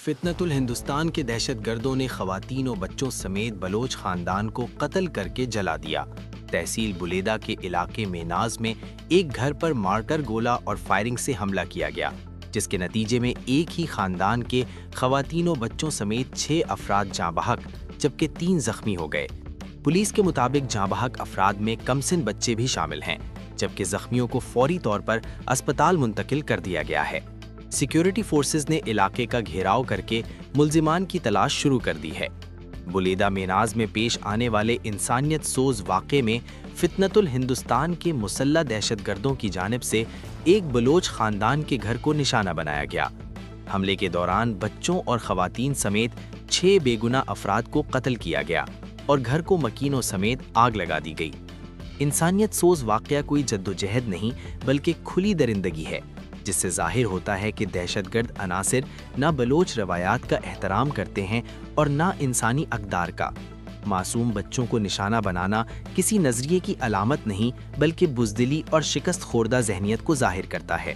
فتنۃ الہندوستان کے دہشت گردوں نے خواتین و بچوں سمیت بلوچ خاندان کو قتل کر کے جلا دیا۔ تحصیل بلیدہ کے علاقے میناز میں ایک گھر پر مارٹر گولہ اور فائرنگ سے حملہ کیا گیا، جس کے نتیجے میں ایک ہی خاندان کے خواتین و بچوں سمیت 6 افراد جاں بحق جبکہ 3 زخمی ہو گئے۔ پولیس کے مطابق جاں بحق افراد میں کمسن بچے بھی شامل ہیں، جبکہ زخمیوں کو فوری طور پر اسپتال منتقل کر دیا گیا ہے۔ سیکیورٹی فورسز نے علاقے کا گھیراؤ کر کے ملزمان کی تلاش شروع کر دی ہے۔ بلیدہ میناز میں پیش آنے والے انسانیت سوز واقعے میں فتنۃ الہندوستان کے مسلح دہشت گردوں کی جانب سے ایک بلوچ خاندان کے گھر کو نشانہ بنایا گیا۔ حملے کے دوران بچوں اور خواتین سمیت 6 بے گناہ افراد کو قتل کیا گیا اور گھر کو مکینوں سمیت آگ لگا دی گئی۔ انسانیت سوز واقعہ کوئی جدوجہد نہیں بلکہ کھلی درندگی ہے، جس سے ظاہر ہوتا ہے کہ دہشت گرد عناصر نہ بلوچ روایات کا احترام کرتے ہیں اور نہ انسانی اقدار کا۔ معصوم بچوں کو نشانہ بنانا کسی نظریے کی علامت نہیں بلکہ بزدلی اور شکست خوردہ ذہنیت کو ظاہر کرتا ہے۔